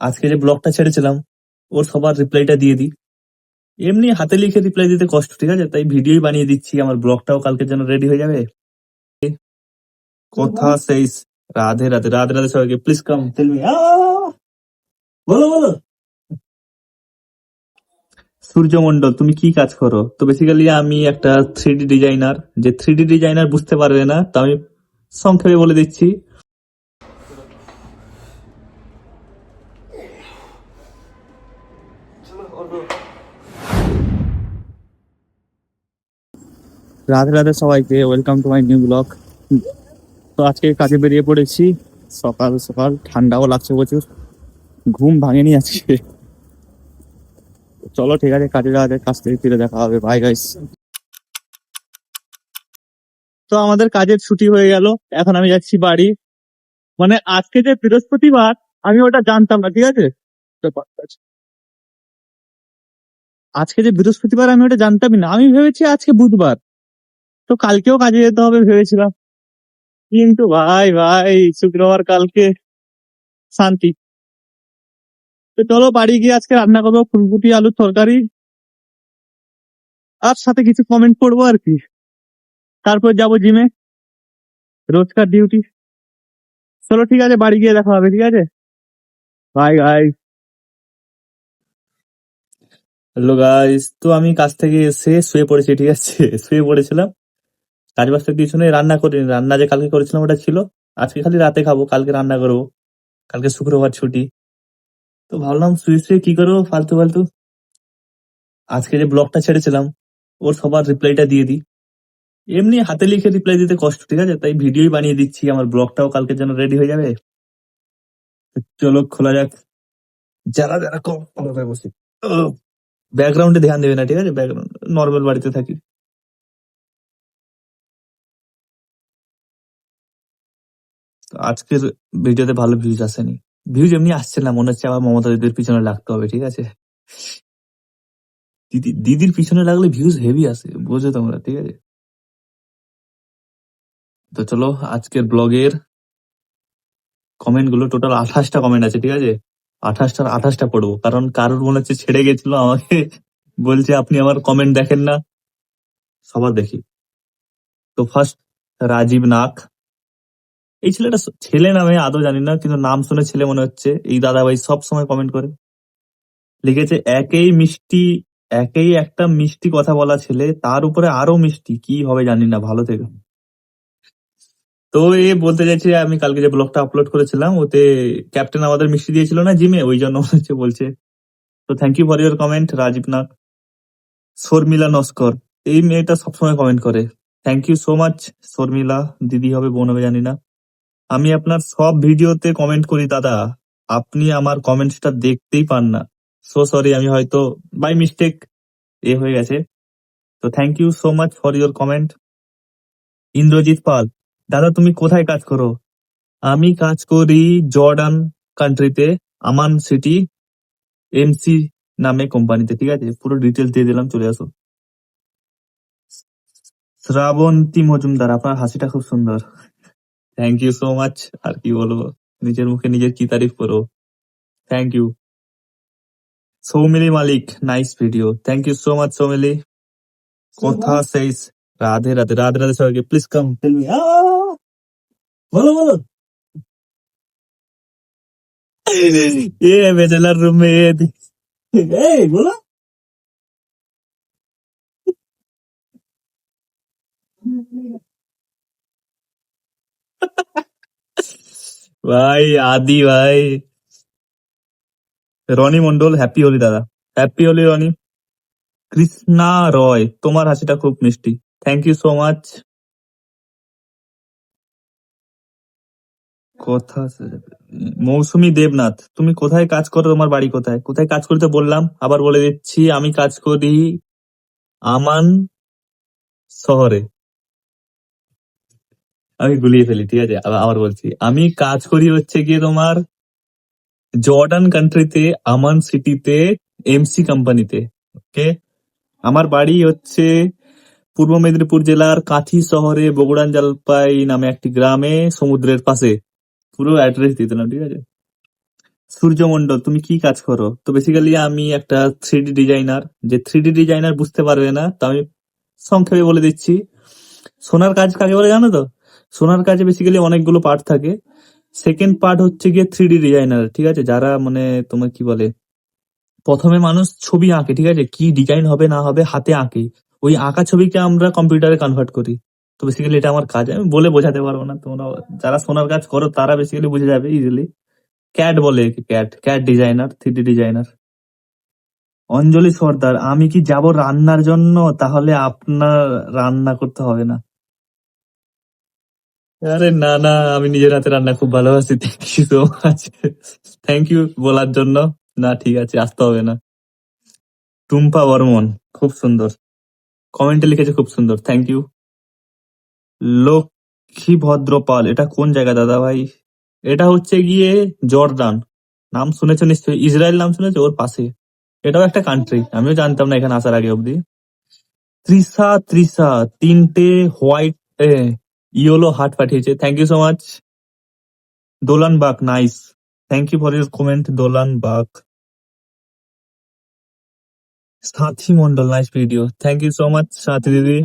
আজকে যে ব্লগটা ছেড়েছিলাম ওর সবার রিপ্লাইটা দিয়ে দিই। এমনি হাতে লিখে রিপ্লাই দিতে কষ্ট, ঠিক আছে, তাই ভিডিওই বানিয়ে দিচ্ছি, আমার ব্লগটাও কালকের জন্য রেডি হয়ে যাবে। কথা সেই রাধে রাধে রাধে রাধে সবাইকে, প্লিজ কাম টেল মি। বলো বলো। সূর্যমন্ডল, তুমি কি কাজ করো? তো বেসিক্যালি আমি একটা 3D ডিজাইনার। যে 3D ডিজাইনার বুঝতে পারবে না, তো আমি সংক্ষেপে বলে দিচ্ছি। রাধে রাধে সবাইকে, welcome to my new blog. তো আজকে কাজে বেরিয়ে পড়েছি, সকাল সকাল, ঠান্ডাও লাগছে প্রচুর, ঘুম ভাঙেনি আজকে। চলো ঠিক আছে, কাজে যাওয়া যায়, কাজ থেকে ফিরে দেখা হবে, বাই গাইস। তো আমাদের কাজের ছুটি হয়ে গেল, এখন আমি যাচ্ছি বাড়ি। মানে আজকে যে বৃহস্পতিবার, আমি ওটা জানতাম না, ঠিক আছে। তো আজকে যে বৃহস্পতিবার আমি ওটা জানতামই না, আমি ভেবেছি আজকে বুধবার। তো কালকেও কাজে যেতে হবে ভেবেছিলাম, কিন্তু ভাই ভাই শুক্রবার কালকে, শান্তি। তো চলো বাড়ি গিয়ে আজকে রান্না করবো ফুলকপি আলুর তরকারি, আর সাথে কিছু কমেন্ট করবো আর কি। তারপর যাবো জিমে, রোজকার ডিউটি। চলো ঠিক আছে, বাড়ি গিয়ে দেখা হবে, ঠিক আছে, বাই বাই। হ্যালো গাইস, তো আমি কাজ থেকে এসে শুয়ে পড়েছি, ঠিক আছে। শুয়ে পড়েছিলাম, কাজ বাজটা কিছু নেই, রান্না করিনি। রান্না যে কালকে করেছিলাম ওটা ছিল, আজকে খালি রাতে খাবো, কালকে রান্না করবো। কালকে শুক্রবার ছুটি। তো ভাবলাম শুয়ে শুয়ে কি করবো ফালতু ফালতু, আজকে যে ব্লগটা ছেড়েছিলাম ওর সবার রিপ্লাইটা দিয়ে দিই। এমনি হাতে লিখে রিপ্লাই দিতে কষ্ট, ঠিক আছে, তাই ভিডিওই বানিয়ে দিচ্ছি, আমার ব্লগটাও কালকের জন্য রেডি হয়ে যাবে। তো চলো খোলা যাক। যারা যারা কম বসে, ব্যাকগ্রাউন্ডে ধ্যান দেবে না, ঠিক আছে, ব্যাকগ্রাউন্ড নর্মাল বাড়িতে থাকি। তো আজকের ভিডিওতে ভালো ভিউজ আসেনি, ভিউজ এমনি আসছে না, মনে হচ্ছে আবার মমতা দিদির পিছনে লাগতে হবে, ঠিক আছে। দিদির পিছনে লাগলে ভিউজ হেভি আসে, বোঝো তোমরা, ঠিক আছে। তো চলো আজকের ব্লগের কমেন্ট গুলো, টোটাল 28টা কমেন্ট আছে, ঠিক আছে। 28টার 28টা পড়বো, কারণ কারোর মনে হচ্ছে ছেড়ে গেছিল আমাকে, বলছে আপনি আমার কমেন্ট দেখেন না। সবার দেখি। তো ফার্স্ট, রাজীব নাক। এই ছেলেটা ছেলে নামে আদৌ জানি না, কিন্তু নাম শুনে ছেলে মনে হচ্ছে। এই দাদা ভাই সব সময় কমেন্ট করে, লিখেছে একেই মিষ্টি, একেই একটা মিষ্টি কথা বলা ছেলে, তার উপরে আরো মিষ্টি, কি হবে জানি না, ভালো থেকে। তো এ বলতে চাইছে, আমি কালকে যে ব্লগটা আপলোড করেছিলাম ওতে ক্যাপ্টেন আমাদের মিষ্টি দিয়েছিল না জিমে, ওই জন্য মনে হচ্ছে বলছে। তো thank you for your comment Rajib Nag. Sharmila Naskar, এই মেয়েটা সবসময় কমেন্ট করে, thank you so much. Sharmila দিদি হবে বোন হবে জানি না। আমি আপনার সব ভিডিওতে কমেন্ট করি দাদা, আপনি আমার কমেন্টসটা দেখতেই পান না। সো সরি, আমি হয়তো বাই মিস্টেক এ হয়ে গেছে। তো thank you so much for your comment. Indrajit Pal, দাদা তুমি কোথায় কাজ করো? আমি কাজ করি জর্ডান কান্ট্রিতে, আমান সিটি এমসি নামে কোম্পানিতে, ঠিক আছে, পুরো ডিটেলস দিয়ে দিলাম, চলে আসো। শ্রাবন্তী মজুমদার, আপনার হাসিটা খুব সুন্দর, থ্যাংক ইউ সো মাচ। আর কি বলবো, নিজের মুখে নিজের কি তারিফ করো, thank you. Soumili Malik, nice video, thank you so much Soumili. কথা সেই রাধে রাধে রাধে রাধে সবাইকে, প্লিজ কাম টেল মি। বলো বলো। ये बैचलर रूम में ये बोलो। ভাই আদি ভাই, রনি মন্ডল, হ্যাপি হোলি দাদা, হ্যাপি হোলি রনি। কৃষ্ণা রয়, তোমার হাসিটা খুব মিষ্টি, থ্যাংক ইউ সো মাচ। কথা মৌসুমী দেবনাথ, তুমি কোথায় কাজ করো, তোমার বাড়ি কোথায়? কোথায় কাজ করতে বললাম, আবার বলে দিচ্ছি, আমি কাজ করি আমান শহরে। আমি গুলিয়ে ফেলি, ঠিক আছে, আবার বলছি, আমি কাজ করি হচ্ছে গিয়ে তোমার জর্ডান কান্ট্রিতে, আমান সিটিতে, এমসি কোম্পানিতে, ওকে। আমার বাড়ি হচ্ছে পূর্ব মেদিনীপুর জেলার কাঁথি শহরে বগুড়ান জলপাই নামে একটি গ্রামে, সমুদ্রের পাশে। পুরো অ্যাড্রেস দিয়ে দিলাম, ঠিক আছে। সূর্যমন্ডল, তুমি কি কাজ করো? তো বেসিক্যালি আমি একটা 3D ডিজাইনার। যে 3D ডিজাইনার বুঝতে পারবে না, তো আমি সংক্ষেপে বলে দিচ্ছি। সোনার কাজ কাকে বলে জানো তো? সোনার কাজে বেসিক্যালি অনেকগুলো পার্ট থাকে। সেকেন্ড পার্ট হচ্ছে গিয়ে 3D ডিজাইনার, ঠিক আছে? যারা মানে তোমার কি বলে, প্রথমে মানুষ ছবি আঁকে, ঠিক আছে? কি ডিজাইন হবে না হবে হাতে আঁকে, ওই আঁকা ছবিকে আমরা কম্পিউটারে কনভার্ট করি। তো বেসিক্যালি এটা আমার কাজ, আমি বলে বোঝাতে পারবো না। তোমরা যারা সোনার কাজ করো তারা বেসিক্যালি বুঝে যাবে ইজিলি। ক্যাট বলে, CAD CAD designer, 3D designer. Anjali Sardar, আমি কি যাব রান্নার জন্য? তাহলে আপনার রান্না করতে হবে না। আরে না না, আমি নিজের হাতে রান্না খুব ভালোবাসি। Thank you so much, thank you বলার জন্য। না ঠিক আছে, আসতে হবে না। টুম্পা বর্মন, খুব সুন্দর কমেন্টে লিখেছে, খুব সুন্দর, থ্যাংক ইউ। লক্ষ্মী ভদ্রপাল, এটা কোন জায়গা দাদা ভাই? এটা হচ্ছে গিয়ে জর্দান। নাম শুনেছো নিশ্চয়ই, ইসরায়েল নাম শুনেছো, ওর পাশে। এটাও একটা কান্ট্রি, আমিও জানতাম না এখানে আসার আগে অব্দি। ত্রিশা ত্রিশা, 3টে হোয়াইট ইয়েলো হার্ট পাঠিয়েছে, thank you so much. Dolan Bag, nice, thank you for your comment Dolan Bag. Sathi Mondal, nice video, thank you so much Sathi দিদি।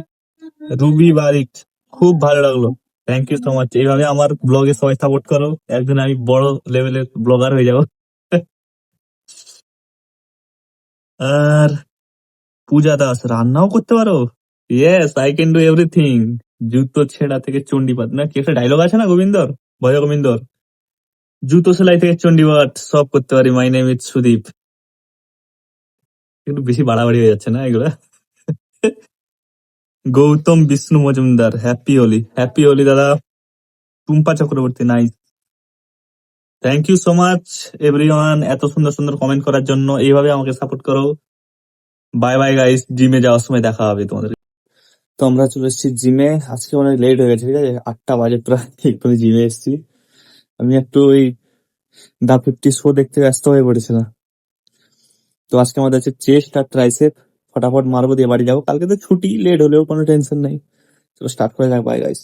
রুবি বারিক, খুব ভালো লাগলো, থ্যাংক ইউ সো মাচ। এইভাবে আমার ব্লগে সবাই সাপোর্ট করো, একদিন আমি বড় লেভেলের ব্লগার হয়ে যাবো। আর পূজা দাস, রান্নাও করতে পারো? Yes, I can do everything. জুতো ছেঁড়া থেকে চণ্ডীপাঠ, না কি একটা ডায়লগ আছে না গোবিন্দর, ভয় গোবিন্দর? জুতো সেলাই থেকে চণ্ডীপাঠ সব করতে পারি। My name is Sudip. একটু বেশি বাড়াবাড়ি হয়ে যাচ্ছে না এগুলা? গৌতম বিষ্ণু মজুমদার, হ্যাপি হোলি, হ্যাপি হোলি দাদা। Tumpa Chakraborty, nice, thank you so much everyone, এত সুন্দর সুন্দর কমেন্ট করার জন্য। এইভাবে আমাকে সাপোর্ট করো। বাই বাই গাইস, জিমে যাওয়ার সময় দেখা হবে তোমাদের। তো আমরা চলে এসেছি জিমে, আজকে অনেক লেট হয়ে গেছে, ঠিক আছে? 8টা বাজে প্রায়, একটু জিমে এসেছি। আমি একটু ওই দা 50 শো দেখতে ব্যস্ত হয়ে পড়েছিলাম। তো আজকে আমাদের আছে চেস্ট আর ট্রাইসেপ, ফটাফট মারবো দিয়ে বাড়ি যাবো। কালকে তো ছুটি, লেট হলেও কোনো টেনশন নেই। চলো স্টার্ট করে যাক, বাই গাইস।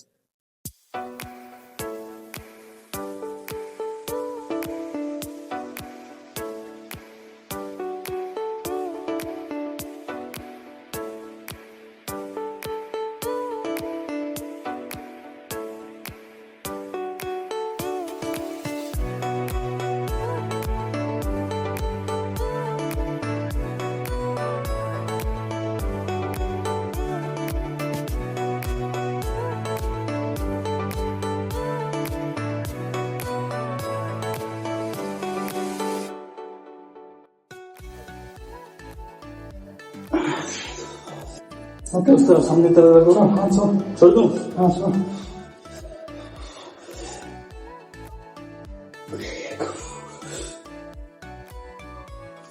ओके सामने तरह रखो ना। हाँ सो छोड़ दूं? हाँ सो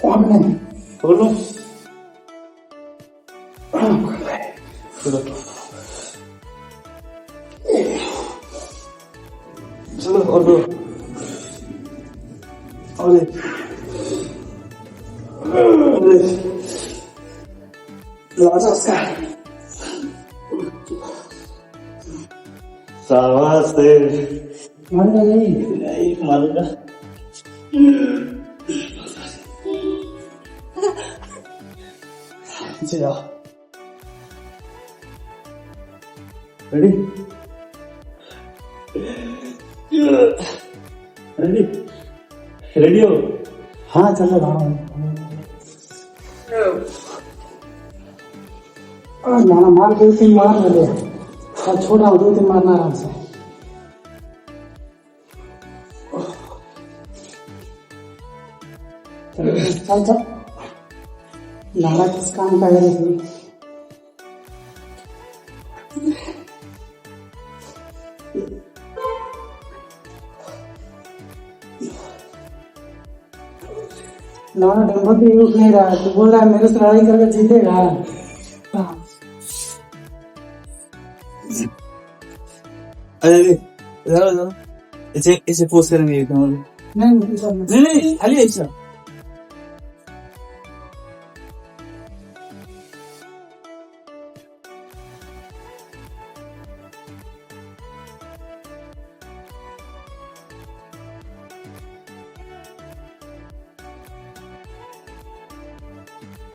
और नहीं छोड़ दूं? चलो चलो और दो और एक लाजा उसका शाबाश, मारना नहीं नहीं मारूंगा। नीचे जाओ रेडी रेडी रेडी हो? हाँ चलो भागो मारा मार 2-3 मार ले और छोड़ा 2-3 मारना आराम से चल चल नारा किस काम का है रे नारा डंबल भी उठ नहीं रहा है तू बोल रहा है मेरे से लड़ाई करके जीतेगा अरे इधर इसे पोस्ट करेंगे नहीं नहीं खाली ऐसा